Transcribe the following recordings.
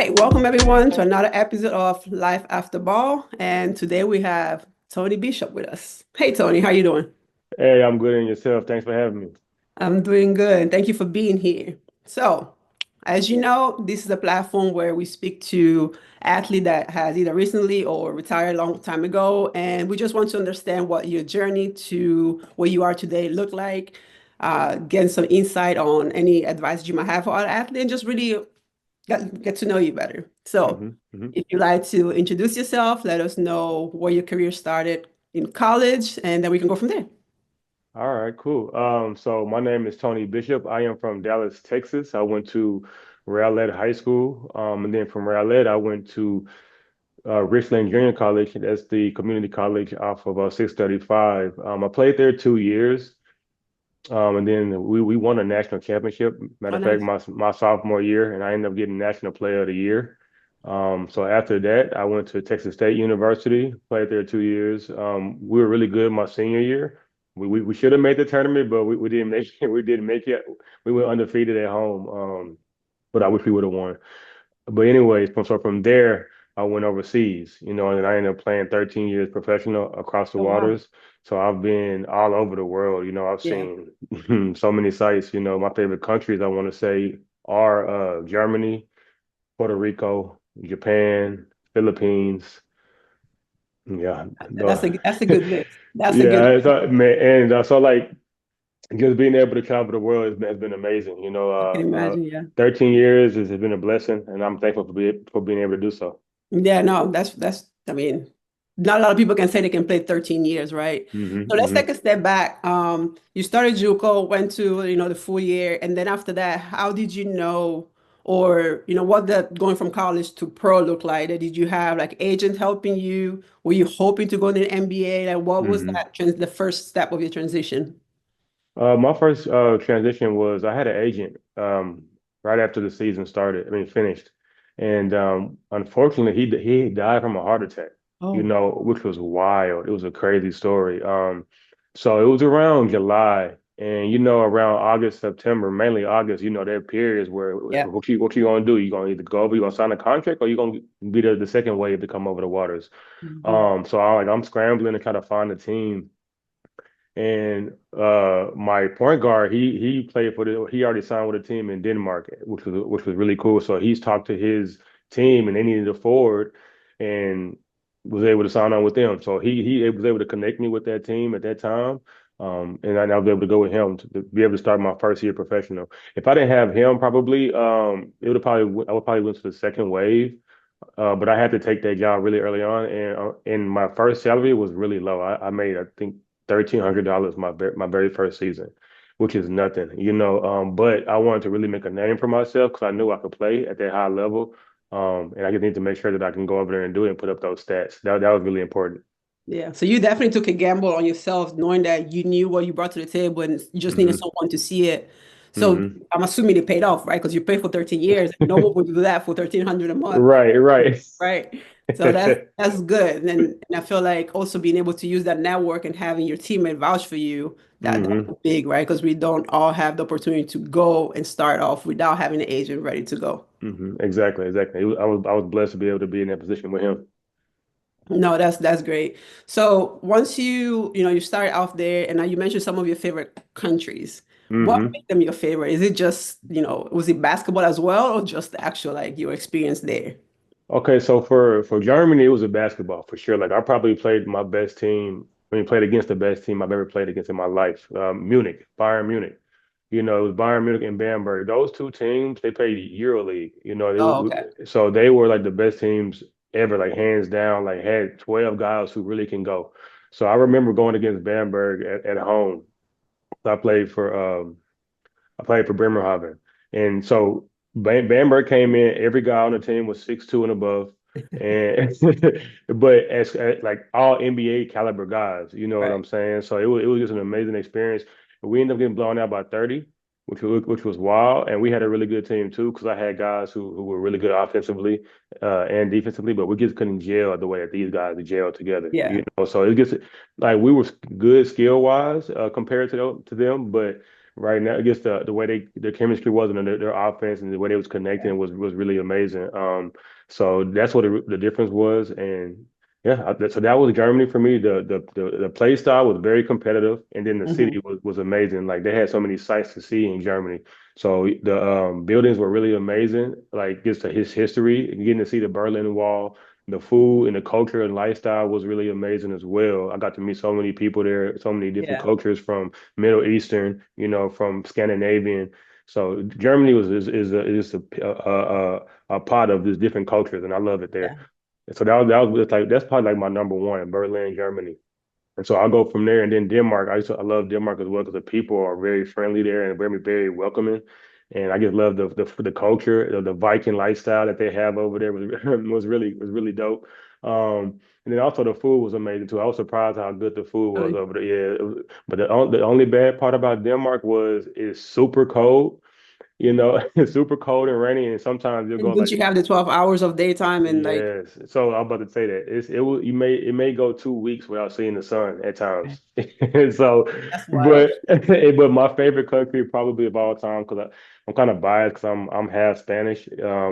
right, welcome everyone to another episode of Life After Ball. And today we have Tony Bishop with us. Hey Tony, how you doing? Hey, I'm good in yourself. Thanks for having me. I'm doing good. Thank you for being here. So, as you know, this is a platform where we speak to athlete that has either recently or retired a long time ago, and we just want to understand what your journey to where you are today look like, getting some insight on any advice you might have for our athlete, and just really get to know you better. So, hmm hmm if you'd like to introduce yourself, let us know where your career started in college, and then we can go from there. All right, cool. So my name is Tony Bishop. I am from Dallas, Texas. I went to Rowlett High School, and then from Rowlett, I went to Richland Junior College. That's the community college off of 635. I played there 2 years, and then we won a national championship. Matter Oh, of fact, nice. my sophomore year, and I ended up getting National Player of the Year. So after that, I went to Texas State University, played there 2 years. We were really good my senior year. We should have made the tournament, but we didn't make it. We didn't make it. We were undefeated at home, but I wish we would have won. But anyways, from there, I went overseas, and I ended up playing 13 years professional across the Oh, wow. waters. So I've been all over the world. I've Yeah. seen so many sites. My favorite countries I want to say are Germany, Puerto Rico, Japan, Philippines. Yeah, That's no. a good list. That's a good Yeah, list. man, and so like just being able to travel the world has been amazing. I can imagine. Yeah. 13 years has been a blessing, and I'm thankful for being able to do so. Yeah. No, that's. I mean, not a lot of people can say they can play 13 years, right? So let's take hmm a step back. You started JUCO, went to the full year, and then after that, how did you know, or what that going from college to pro looked like? Did you have like agent helping you? Were you hoping to go to the NBA? Like, what was hmm the first step of your transition? My first transition was I had an agent right after the season started. I mean, finished, and unfortunately, he died from a heart attack. Oh, Which was wild. It was a crazy story. So it was around July, and around August, September, mainly August. There are periods where yeah. what you gonna do? You gonna either go over, you gonna sign a contract, or you gonna be the second wave to come over the waters. Mhm. So I'm scrambling to try to find a team. And my point guard, he played for he already signed with a team in Denmark, which was really cool. So he's talked to his team and they needed a forward and was able to sign on with them. So he was able to connect me with that team at that time. And I was able to go with him to be able to start my first year professional. If I didn't have him, probably I would probably went to the second wave. But I had to take that job really early on, and my first salary was really low. I made I think $1,300 my very first season, which is nothing, But I wanted to really make a name for myself because I knew I could play at that high level, and I just need to make sure that I can go over there and do it and put up those stats. That was really important. Yeah, so you definitely took a gamble on yourself, knowing that you knew what you brought to the table and you just needed hmm someone to see it. So hmm I'm assuming it paid off, right? Because you paid for 13 years. No one would do that for 1,300 a month, Right, right. right? So that's good. And I feel like also being able to use that network and having your teammate vouch for you, hmm that's big, right? Because we don't all have the opportunity to go and start off without having an agent ready to go. Exactly, exactly. I was blessed to be able to be in that position with him. No, that's great. So once you start out there, and now you mentioned some of your favorite countries. What hmm made them your favorite? Is it just, was it basketball as well, or just the actual like your experience there? Okay, so for Germany, it was a basketball for sure. Like I probably played my best team. I mean, played against the best team I've ever played against in my life. Munich, Bayern Munich. It was Bayern Munich and Bamberg. Those two teams, they played EuroLeague. Oh, okay. So they were like the best teams ever, like hands down. Like had 12 guys who really can go. So I remember going against Bamberg at home. I played for Bremerhaven. And so Bamberg came in, every guy on the team was 6'2" and above. And but as like all NBA caliber guys, you know what Right. I'm saying? So it was just an amazing experience. We ended up getting blown out by 30, which was wild. And we had a really good team too, because I had guys who were really good offensively and defensively, but we just couldn't gel the way that these guys gel together. Yeah. So it gets like we were good skill wise compared to them, but right now, I guess the way their chemistry was and their offense and the way they was connecting was really amazing. So that's what the difference was, and yeah, so that was Germany for me. The play style was very competitive, and then the city Hmm. was amazing. Like they had so many sights to see in Germany. So the buildings were really amazing. Like just his history, and getting to see the Berlin Wall, the food and the culture and lifestyle was really amazing as well. I got to meet so many people there, so many different Yeah, cultures from Middle Eastern, from Scandinavian. So Germany is a pot of these different cultures, and I love it there. yeah. So it's like that's probably like my number one, Berlin, Germany. And so I'll go from there. And then Denmark, I love Denmark as well because the people are very friendly there and very welcoming. And I just love the culture, the Viking lifestyle that they have over there was was really dope. And then also the food was amazing too. I was surprised how good the food was Really. over there. Yeah, but the only bad part about Denmark was it's super cold. It's super cold and rainy, and sometimes you'll And go don't like you have the 12 hours of daytime and like, yes. So I'm about to say that it may go 2 weeks without seeing the sun at times. So, that's wild. but my favorite country probably of all time because I'm kind of biased because I'm half Spanish.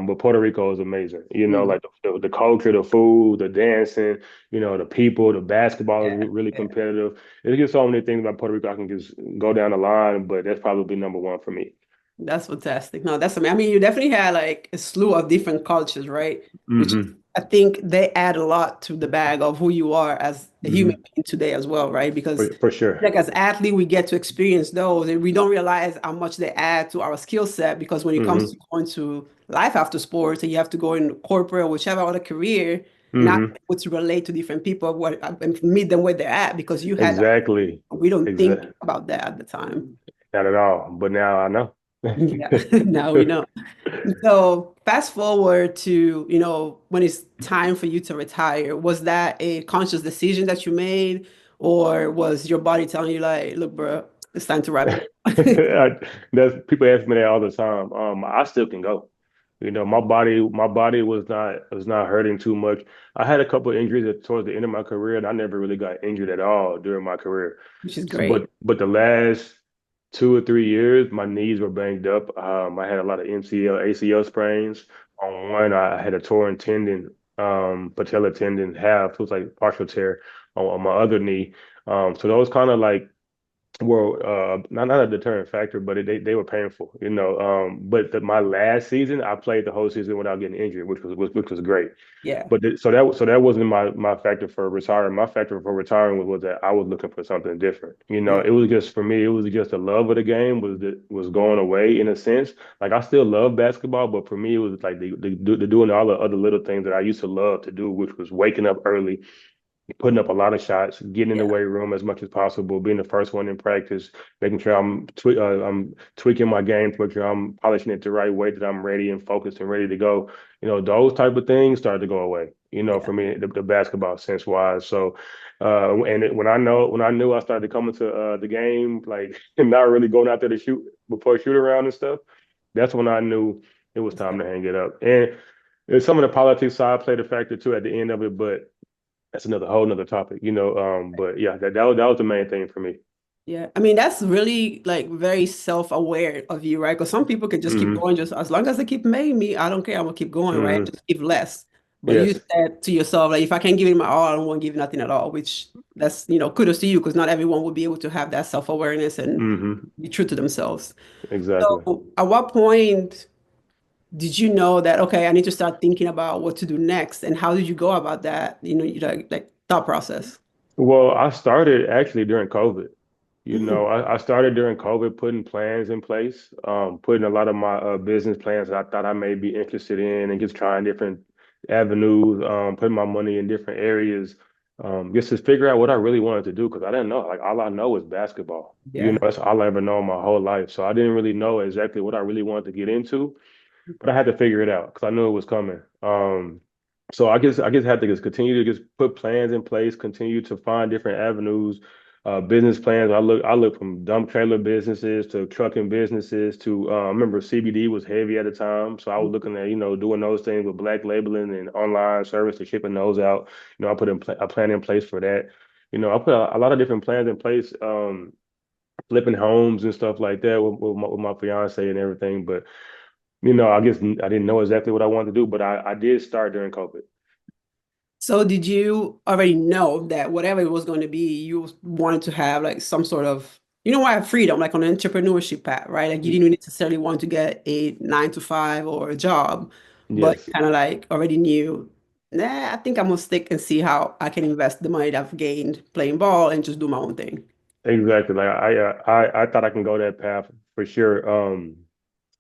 But Puerto Rico is amazing. Mm, Like the culture, the food, the dancing. The people, the basketball is yeah, really yeah. competitive. There's just so many things about Puerto Rico I can just go down the line, but that's probably number one for me. That's fantastic. No, that's amazing. I mean, you definitely had like a slew of different cultures, right? Which is, Hmm. I think they add a lot to the bag of who you are as a human Hmm. being today as well, right? Because For sure. like as athlete, we get to experience those and we don't realize how much they add to our skill set because when it comes Hmm. to going to life after sports and you have to go in corporate or whichever other career, you're not Hmm. able to relate to different people and meet them where they're at because you had that. Exactly. We don't think Exactly. about that at the time. Not at all. But now I know. Yeah, now we know. So fast forward to, when it's time for you to retire, was that a conscious decision that you made, or was your body telling you like, look, bro, it's time to wrap it up? That's people ask me that all the time. I still can go. My body was not hurting too much. I had a couple of injuries towards the end of my career, and I never really got injured at all during my career. Which is So, great. but the last 2 or 3 years, my knees were banged up. I had a lot of MCL, ACL sprains. On one, I had a torn tendon, patella tendon, half. It was like partial tear on my other knee. So those kind of like were not a deterrent factor, but they were painful, But my last season, I played the whole season without getting injured, which was great. Yeah, So that wasn't my factor for retiring. My factor for retiring was that I was looking for something different. yeah, It was just for me, it was just the love of the game was going away in a sense. Like I still love basketball, but for me, it was like the doing all the other little things that I used to love to do, which was waking up early, putting up a lot of shots, getting in the yeah, weight room as much as possible, being the first one in practice, making sure I'm tweaking my game to make sure I'm polishing it the right way, that I'm ready and focused and ready to go. Those type of things started to go away. yeah, For me, the basketball sense wise. So, when I knew I started coming to the game, like not really going out there to shoot before shoot around and stuff, that's when I knew it was that's time good. to hang it up. And some of the politics side played a factor too at the end of it, but that's another whole nother topic. But yeah, that was the main thing for me. Yeah, I mean that's really like very self-aware of you, right? Because some people can just keep Hmm. going, just as long as they keep paying me, I don't care, I'm gonna keep going, right? Hmm. Just give less. But you Yes. said to yourself, like if I can't give it my all, I don't want to give nothing at all, which that's, kudos to you because not everyone will be able to have that self-awareness and Hmm. be true to themselves. Exactly. So at what point did you know that, okay, I need to start thinking about what to do next? And how did you go about that? Like thought process. Well, I started actually during COVID. I started during COVID putting plans in place, putting a lot of my business plans that I thought I may be interested in and just trying different avenues, putting my money in different areas, just to figure out what I really wanted to do because I didn't know. Like all I know is basketball. Yeah. That's all I ever known my whole life. So I didn't really know exactly what I really wanted to get into. But I had to figure it out because I knew it was coming. So I guess had to just continue to just put plans in place, continue to find different avenues, business plans. I look from dump trailer businesses to trucking businesses to remember CBD was heavy at the time, so I was looking at doing those things with black labeling and online service to shipping those out. I put a plan in place for that. I put a lot of different plans in place. flipping homes and stuff like that with my fiance and everything. But I guess I didn't know exactly what I wanted to do, but I did start during COVID. So did you already know that whatever it was going to be, you wanted to have like some sort of, why freedom, like on an entrepreneurship path, right? Like you didn't necessarily want to get a 9 to 5 or a job, but Yes. kind of like already knew, nah, I think I'm gonna stick and see how I can invest the money that I've gained playing ball and just do my own thing. Exactly. Like I thought I can go that path for sure.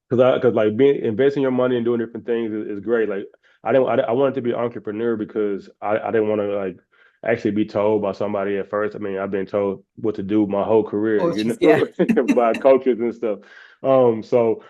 Because like being investing your money and doing different things is great. Like I wanted to be an entrepreneur because I didn't want to like actually be told by somebody at first. I mean, I've been told what to do my whole career, Coaches, yeah. by coaches and stuff. So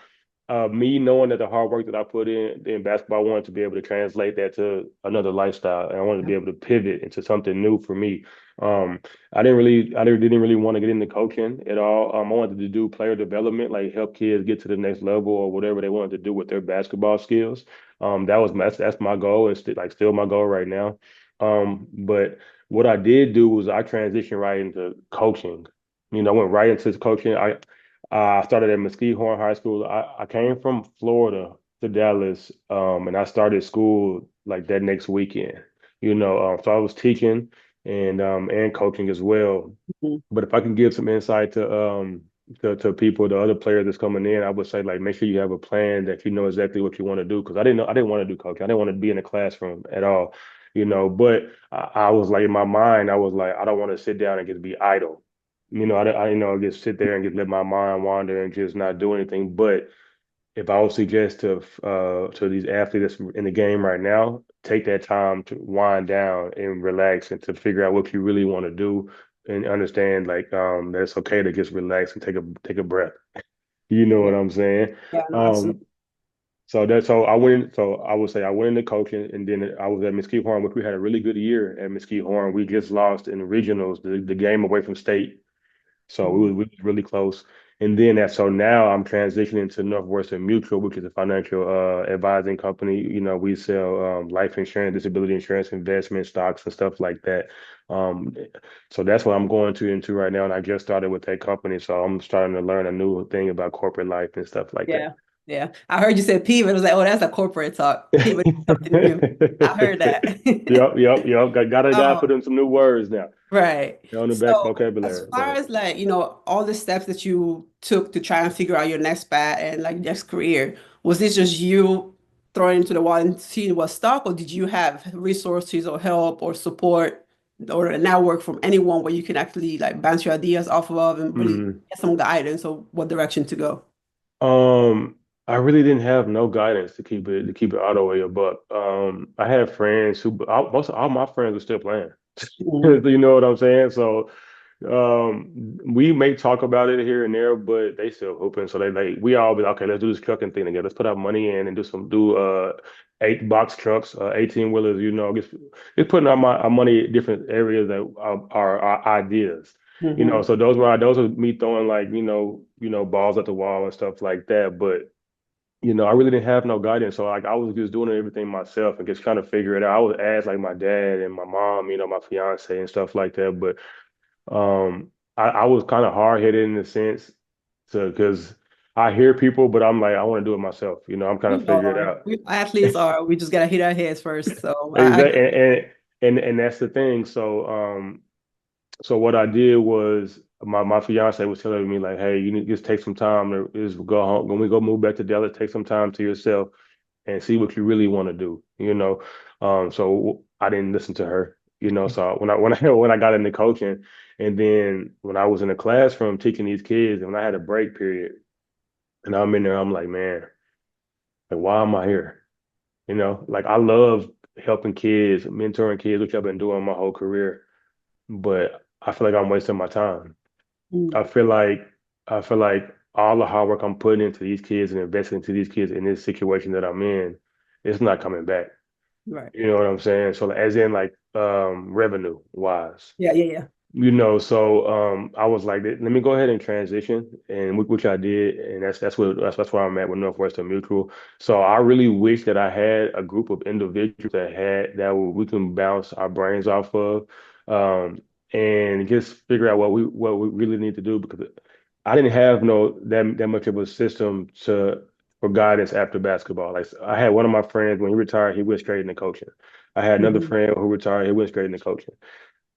me knowing that the hard work that I put in basketball, I wanted to be able to translate that to another lifestyle, and I wanted to be able to pivot into something new for me. Um, didn't really want to get into coaching at all. I wanted to do player development, like help kids get to the next level or whatever they wanted to do with their basketball skills. That's my goal, and still my goal right now. But what I did do was I transitioned right into coaching. I went right into coaching. I started at Mesquite Horn High School. I came from Florida to Dallas, and I started school like that next weekend. So I was teaching and coaching as well. Mhm. But if I can give some insight to people, the other players that's coming in, I would say like make sure you have a plan that you know exactly what you want to do. Because I didn't want to do coaching. I didn't want to be in the classroom at all. But I was like in my mind, I was like, I don't want to sit down and just be idle. Just sit there and just let my mind wander and just not do anything. But if I would suggest to these athletes that's in the game right now, take that time to wind down and relax and to figure out what you really want to do and understand like that it's okay to just relax and take a breath. You know what Yeah, I'm saying? yeah, no, Um, absolutely. so I went. So I would say I went into coaching, and then I was at Mesquite Horn, which we had a really good year at Mesquite Horn. We just lost in the regionals, the game away from state. So Mhm. we was really close. And then so now I'm transitioning to Northwestern Mutual, which is a financial advising company. We sell life insurance, disability insurance, investment stocks, and stuff like that. Um, so that's what I'm going into right now. And I just started with that company. So I'm starting to learn a new thing about corporate life and stuff like that. Yeah, yeah. I heard you said pivot. I was like, oh, that's a corporate talk. Pivot is something new. I heard that. Yep. Gotta put Um, in some new words now right. on the back So as vocabulary. Go far ahead. as like, all the steps that you took to try and figure out your next path and like next career, was this just you throwing into the wall and seeing what stuck, or did you have resources or help or support or a network from anyone where you can actually like bounce your ideas off of and really Mhm. get some guidance of what direction to go? Um, I really didn't have no guidance to keep it all the way a buck. I had friends most all my friends were still playing. Mhm. You know what I'm saying? So, we may talk about it here and there, but they still hooping. So they like we all be like, okay. Let's do this trucking thing together. Let's put our money in and do 8 box trucks, 18 wheelers. Just putting our money in different areas that are our ideas. Mhm. So those were me throwing like balls at the wall and stuff like that. But I really didn't have no guidance, so like I was just doing everything myself and just trying to figure it out. I would ask like my dad and my mom, my fiance and stuff like that. But I was kind of hard headed in the sense to because I hear people, but I'm like I want to do it myself. I'm kind of We figure it are. out. We athletes are. We just gotta hit our heads first. So I Exactly, and that's the thing. So what I did was my fiance was telling me like, hey, you need to just take some time to just go home. When we go move back to Dallas, take some time to yourself and see what you really want to do. So I didn't listen to her. So when I got into coaching, and then when I was in the classroom teaching these kids, and when I had a break period, and I'm in there, I'm like, man, like why am I here? Like I love helping kids, mentoring kids, which I've been doing my whole career, but I feel like I'm wasting my time. Mm, I feel like I feel like all the hard work I'm putting into these kids and investing into these kids in this situation that I'm in, it's not coming back. right. You know what I'm saying? So as in like revenue wise. Yeah, yeah, yeah. So I was like, let me go ahead and transition, and which I did, and that's where I'm at with Northwestern Mutual. So I really wish that I had a group of individuals we can bounce our brains off of, and just figure out what we really need to do because I didn't have no that much of a system to for guidance after basketball. Like I had one of my friends when he retired, he went straight into coaching. I had another Hmm. friend who retired, he went straight into coaching.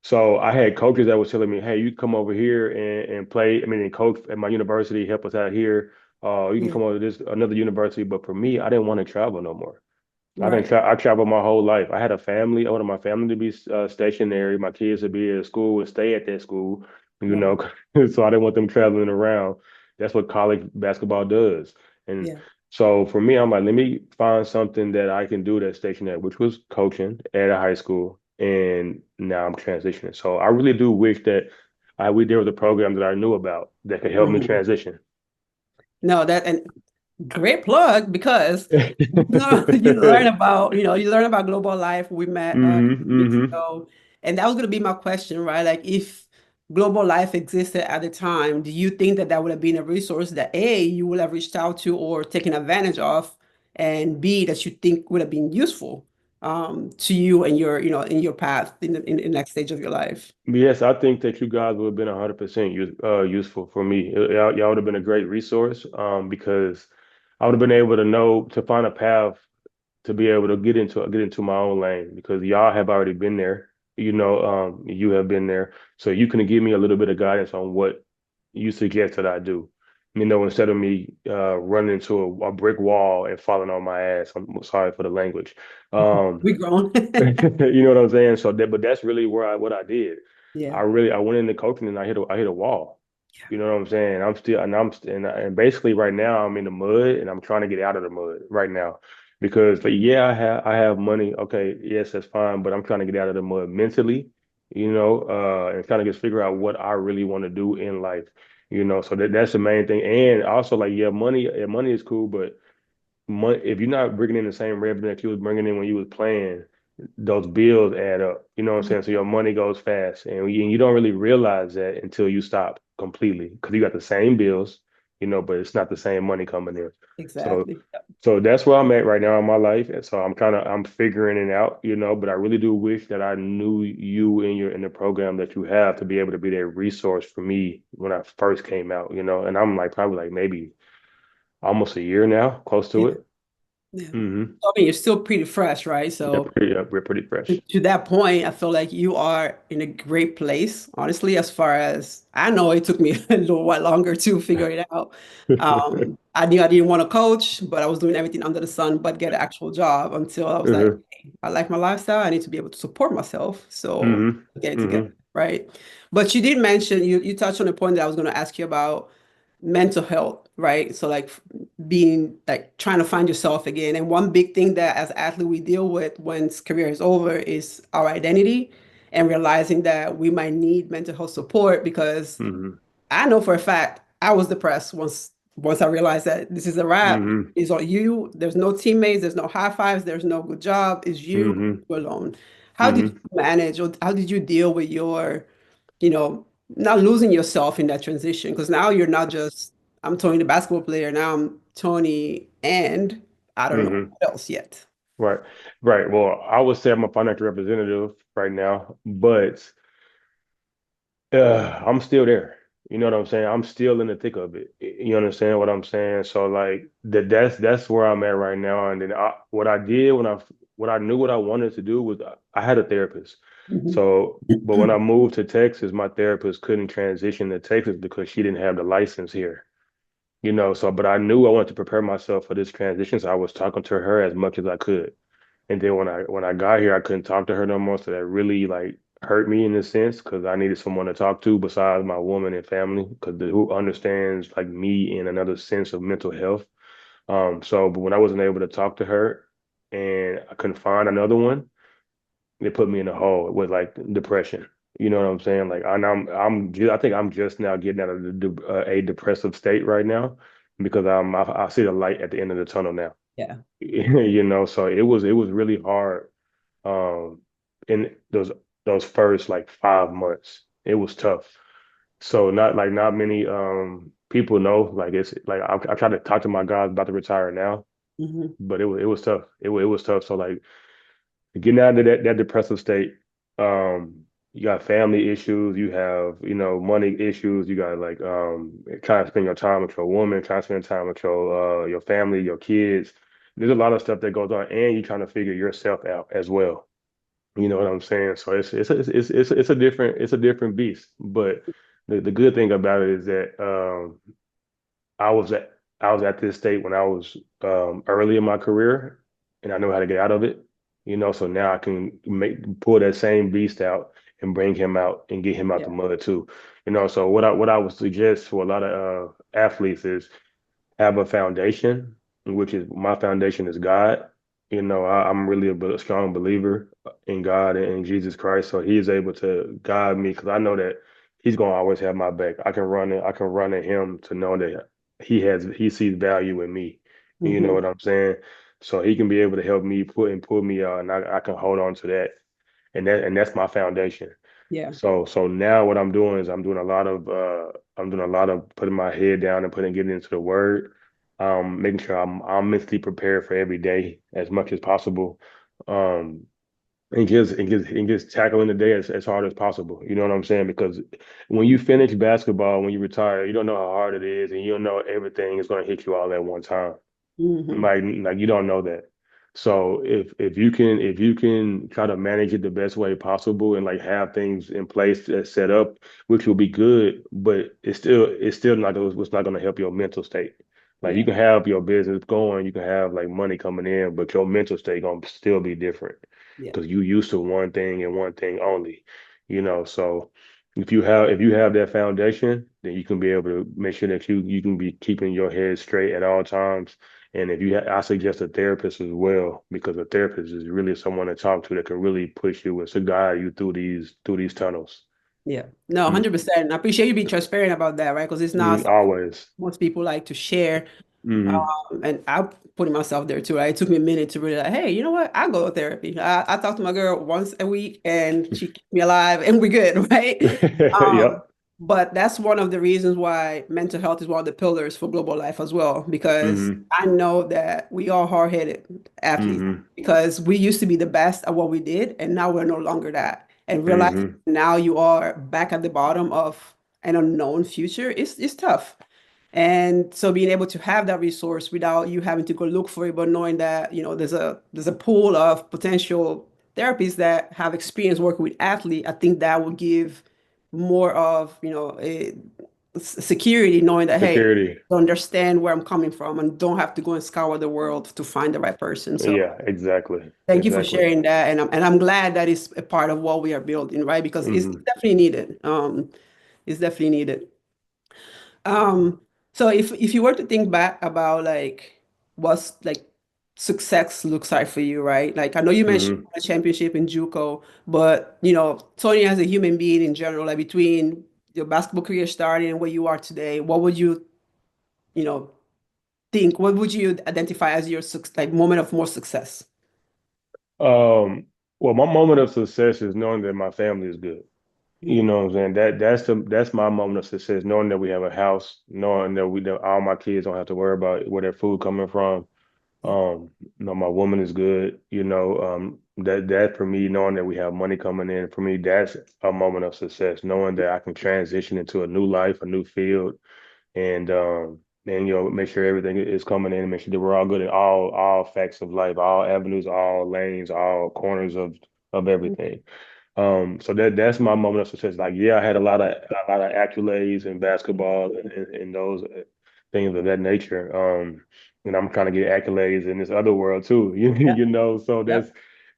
So I had coaches that was telling me, "Hey, you come over here and play. I mean, and coach at my university, help us out here. You can Yeah. come over to this another university." But for me, I didn't want to travel no more. Right. I traveled my whole life. I had a family. I wanted my family to be stationary, my kids to be at school and stay at that school, you Right. know. So I didn't want them traveling around. That's what college basketball does. And Yeah. so for me, I'm like, let me find something that I can do that's stationary, which was coaching at a high school. And now I'm transitioning. So I really do wish that there was a program that I knew about that could help me Hmm. transition. No, that and great plug because you learn about, you learn about global life. We met Hmm. 2 weeks Hmm. ago, and that was going to be my question, right? Like, if global life existed at the time, do you think that that would have been a resource that A, you would have reached out to or taken advantage of, and B, that you think would have been useful to you and your, in your path in the next stage of your life? Yes, I think that you guys would have been 100% useful for me. Y'all would have been a great resource because I would have been able to know to find a path to be able to get into my own lane because y'all have already been there. You have been there, so you can give me a little bit of guidance on what you suggest that I do. Instead of me running into a brick wall and falling on my ass. I'm sorry for the language. Um, We grown. You know what I'm saying? But that's really what I did. Yeah. I went into coaching and I hit a wall. You know what I'm saying? And basically right now I'm in the mud and I'm trying to get out of the mud right now because but yeah, I have money. Okay, yes, that's fine, but I'm trying to get out of the mud mentally, and trying to just figure out what I really want to do in life. So that's the main thing. And also like money is cool, but if you're not bringing in the same revenue that you was bringing in when you was playing, those bills add up. You know what I'm Yeah. saying? So your money goes fast, and you don't really realize that until you stop completely because you got the same bills, but it's not the same money coming in. So, Exactly. so that's where I'm at right now in my life, and so I'm figuring it out, But I really do wish that I knew you in the program that you have to be able to be that resource for me when I first came out, And I'm like probably like maybe almost a year now, close Yeah. to it. Yeah. Hmm. I mean, you're still pretty fresh, right? So We're pretty to fresh. to that point, I feel like you are in a great place, honestly, as far as I know, it took me a little while longer to figure it out. I knew I didn't want to coach, but I was doing everything under the sun but get an actual job until I was like, Hmm. okay, I like my lifestyle. I need to be able to support myself. So Hmm. get it together, Hmm. right? But you did mention, you touched on a point that I was going to ask you about mental health, right? So like being like trying to find yourself again. And one big thing that as athletes we deal with once career is over is our identity and realizing that we might need mental health support because Hmm. I know for a fact I was depressed once I realized that this is a wrap. Hmm. It's on you. There's no teammates, there's no high fives, there's no good job. It's you Hmm. alone. How did Hmm. you manage or how did you deal with your not losing yourself in that transition because now you're not just I'm Tony the basketball player. Now I'm Tony and I don't know Hmm. what else yet. Right. Right. Well, I would say I'm a financial representative right now, but I'm still there. You know what I'm saying? I'm still in the thick of it. You understand what I'm saying? So like that's where I'm at right now. And then what I did what I knew what I wanted to do was I had a therapist. Mhm. So, but when I moved to Texas, my therapist couldn't transition to Texas because she didn't have the license here. So but I knew I wanted to prepare myself for this transition, so I was talking to her as much as I could. And then when I got here, I couldn't talk to her no more. So that really like hurt me in a sense because I needed someone to talk to besides my woman and family because who understands like me in another sense of mental health. But when I wasn't able to talk to her and I couldn't find another one, it put me in a hole with like depression. You know what I'm saying? Like I think I'm just now getting out of a depressive state right now because I see the light at the end of the tunnel now. Yeah. So it was really hard in those first like 5 months. It was tough. So not many people know. Like it's like I try to talk to my guys about to retire now, Hmm. but it was tough. It was tough. So like getting out of that depressive state, um, you got family issues, you have, money issues, you got like trying to spend your time with your woman, trying to spend time with your family, your kids. There's a lot of stuff that goes on, and you're trying to figure yourself out as well. You know what I'm saying? So it's a different beast. But the good thing about it is that I was at I was at this state when I was early in my career, and I know how to get out of it. So now I can pull that same beast out and bring him out and get him out the Yeah. mud too. So what I would suggest for a lot of athletes is have a foundation, which is my foundation is God. I'm really a strong believer in God and in Jesus Christ, so He is able to guide me because I know that He's gonna always have my back. I can run at Him to know that He sees value in me. You know Hmm. what I'm saying? So He can be able to help me pull me out, and I can hold on to that, and that's my foundation. Yeah. So now what I'm doing is I'm doing a lot of putting my head down and getting into the word, making sure I'm mentally prepared for every day as much as possible. Um, and just tackling the day as hard as possible. You know what I'm saying? Because when you finish basketball, when you retire, you don't know how hard it is, and you don't know everything is going to hit you all at one time. Hmm. Like you don't know that. So if you can try to manage it the best way possible and like have things in place that's set up, which will be good, but it's still not what's not going to help your mental state. Like you Yeah. can have your business going, you can have like money coming in, but your mental state gonna still be different Yeah. because you used to one thing and one thing only. So if you have that foundation, then you can be able to make sure that you can be keeping your head straight at all times. And I suggest a therapist as well, because a therapist is really someone to talk to that can really push you and to guide you through these tunnels. Yeah. No, Mm, 100%. I appreciate you being transparent about that, right? Because it's not something always. most people like to share. Hmm. And I'm putting myself there too, right? It took me a minute to really like, hey, you know what? I go to therapy. I talk to my girl once a week and she keeps me alive and we're good, right? Um, Yep. but that's one of the reasons why mental health is one of the pillars for global life as well, because Hmm. I know that we are hard-headed athletes Hmm. because we used to be the best at what we did and now we're no longer that. And realizing Hmm. now you are back at the bottom of an unknown future is tough. And so being able to have that resource without you having to go look for it, but knowing that, there's a pool of potential therapists that have experience working with athletes, I think that will give more of, security knowing that, hey, Security. I understand where I'm coming from and don't have to go and scour the world to find the right person. So Yeah, exactly. thank you for Exactly. sharing that. And I'm glad that is a part of what we are building, right? Because it's Hmm. definitely needed. It's definitely needed. Um, so if you were to think back about like what's like success looks like for you, right? Like I know you mentioned Hmm. a championship in JUCO, but Tony as a human being in general, like between your basketball career starting and where you are today, what would you know, think? What would you identify as your like moment of more success? Um, well, my moment of success is knowing that my family is good. You Mm, know what I'm saying? That's my moment of success, knowing that we have a house, knowing that all my kids don't have to worry about where their food coming from. yeah, My woman is good, that for me, knowing that we have money coming in, for me, that's a moment of success, knowing that I can transition into a new life, a new field, and make sure everything is coming in, make sure that we're all good at all facts of life, all avenues, all lanes, all corners of everything. So that's my moment of success. Like, yeah, I had a lot of accolades in basketball and those things of that nature. And I'm trying to get accolades in this other world too. yeah, So yep,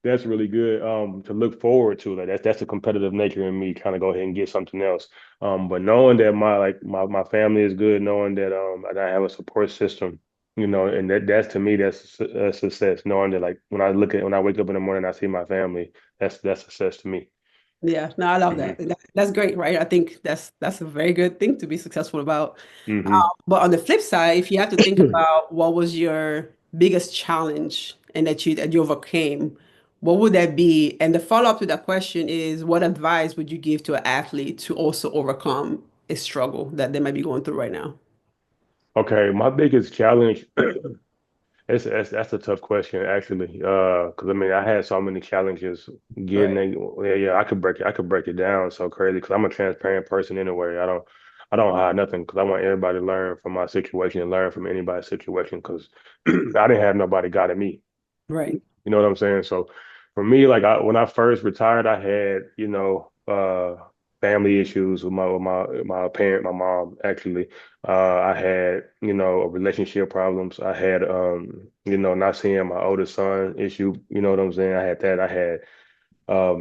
that's really good to look forward to. Like that's the competitive nature in me trying to go ahead and get something else. But knowing that my family is good, knowing that I have a support system, and that's to me that's a success. Knowing that like when I wake up in the morning, I see my family. That's success to me. yeah. No, I love that. Hmm. That's great, right? I think that's a very good thing to be successful about. Hmm. But on the flip side, if you have to think about what was your biggest challenge and that you overcame, what would that be? And the follow-up to that question is, what advice would you give to an athlete to also overcome a struggle that they might be going through right now? Okay, my biggest challenge That's a tough question actually. Because I mean, I had so many challenges getting Right. it. Yeah, I could break it down so crazy because I'm a transparent person anyway. I don't hide nothing because I want everybody to learn from my situation and learn from anybody's situation because I didn't have nobody guiding me. Right. You know what I'm saying? So for me, like when I first retired, I had, family issues with my parent, my mom actually. I had, relationship problems. I had not seeing my oldest son issue, you know what I'm saying? I had that. I had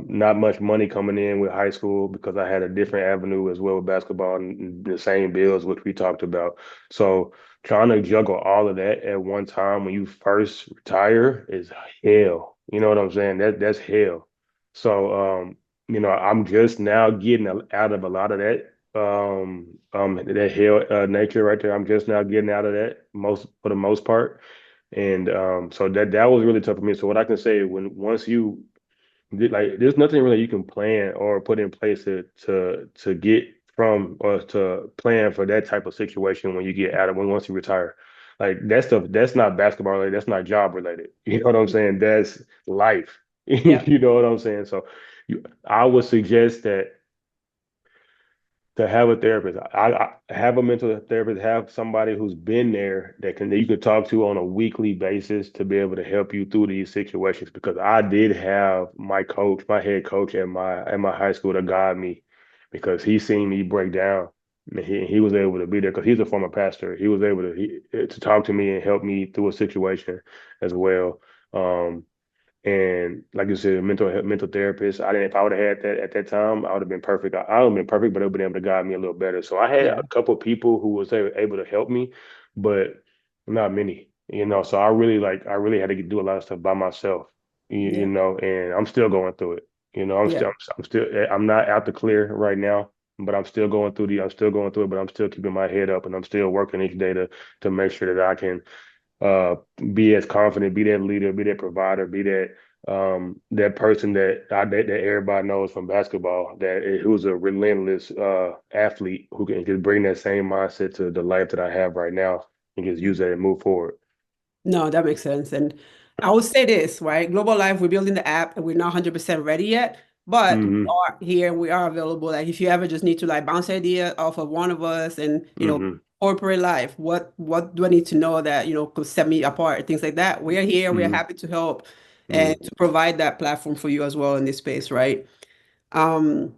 not much money coming in with high school because I had a different avenue as well with basketball and the same bills, which we talked about. So trying to juggle all of that at one time when you first retire is hell. You know what I'm saying? That's hell. So I'm just now getting out of a lot of that hell nature right there. I'm just now getting out of that most for the most part. And so that was really tough for me. So what I can say when once you like there's nothing really you can plan or put in place to get from or to plan for that type of situation when you get out of when once you retire. Like that stuff, that's not basketball related, that's not job related. You know what I'm saying? That's life. Yeah. You know what I'm saying? So I would suggest that to have a therapist. I have a mental therapist, have somebody who's been there that you could talk to on a weekly basis to be able to help you through these situations. Because I did have my coach, my head coach at my high school to guide me because he seen me break down. And he was able to be there because he's a former pastor. He was able to talk to me and help me through a situation as well. Um, and like you said, mental therapist. I didn't. If I would have had that at that time, I would have been perfect. I would have been perfect, but it would have been able to guide me a little better. So I had a Yeah. couple of people who was able to help me, but not many. So I really had to do a lot of stuff by myself. Yeah. And I'm still going through it. Yeah. I'm still I'm not out the clear right now, but I'm still going through it, but I'm still keeping my head up and I'm still working each day to make sure that I can uh be as confident, be that leader, be that provider, be that person that everybody knows from basketball who's a relentless athlete who can just bring that same mindset to the life that I have right now and just use that and move forward. No, that makes sense. And I would say this, right? Global Life, we're building the app and we're not 100% ready yet, but we Hmm. are here, we are available. Like if you ever just need to like bounce idea off of one of us and, Hmm. corporate life, what do I need to know that, could set me apart, things like that. We're here, we're Hmm. happy to help and Hmm. to provide that platform for you as well in this space, right? Um,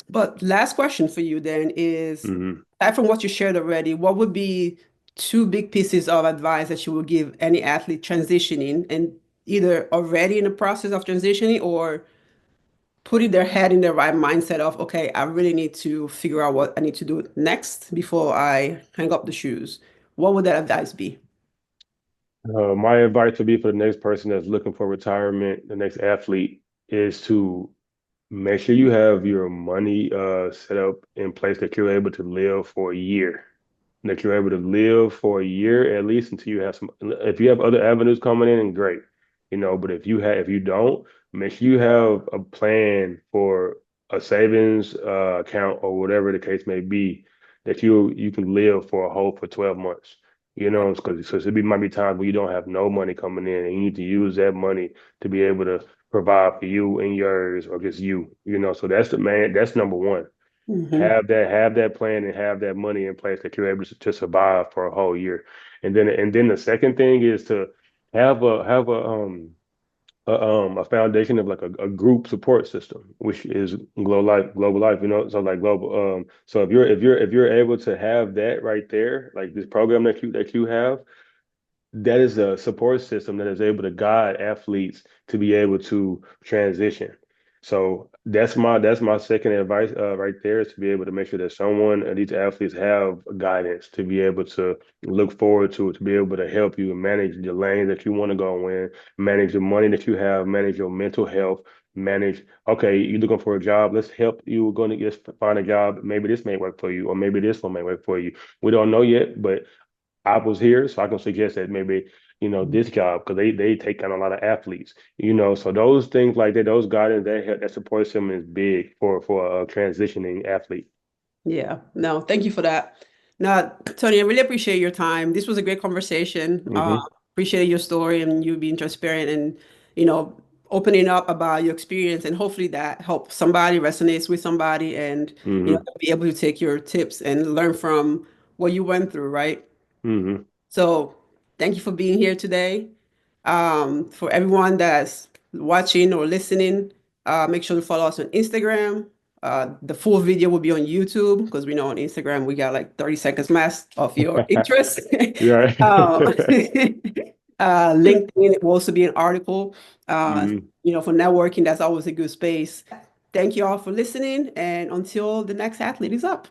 But last question for you then is, Hmm. aside from what you shared already, what would be two big pieces of advice that you would give any athlete transitioning and either already in the process of transitioning or putting their head in the right mindset of, okay, I really need to figure out what I need to do next before I hang up the shoes. What would that advice be? My advice would be for the next person that's looking for retirement, the next athlete, is to make sure you have your money set up in place that you're able to live for a year. That you're able to live for a year at least until you have some. If you have other avenues coming in, great, But if you don't, make sure you have a plan for a savings account or whatever the case may be that you can live for a whole for 12 months. Because so there might be times where you don't have no money coming in and you need to use that money to be able to provide for you and yours or just you. So that's number one. Hmm. Have that plan and have that money in place that you're able to survive for a whole year. And then the second thing is to have a foundation of like a group support system, which is global life, so like global so if you're able to have that right there, like this program that you have, that is a support system that is able to guide athletes to be able to transition. So that's my second advice right there is to be able to make sure that someone these athletes have guidance to be able to look forward to be able to help you manage the lane that you want to go in, manage the money that you have, manage your mental health, manage, okay, you're looking for a job, let's help you going to just find a job. Maybe this may work for you, or maybe this one may work for you. We don't know yet, but I was here, so I can suggest that maybe, this job, because they take on a lot of athletes, so those things like that, those guidance, that support system is big for a transitioning athlete. Yeah, no, thank you for that. Now, Tony, I really appreciate your time. This was a great conversation. Hmm. appreciate your story and you being transparent and, you know, opening up about your experience. And hopefully that helps somebody, resonates with somebody, and, you know, Hmm. be able to take your tips and learn from what you went through, right? Hmm. So thank you for being here today. For everyone that's watching or listening, make sure to follow us on Instagram. The full video will be on YouTube because we know on Instagram we got like 30 seconds max of your interest. Yeah. uh, LinkedIn will also be an article. Hmm. You know, for networking, that's always a good space. Thank you all for listening, and until the next athlete is up.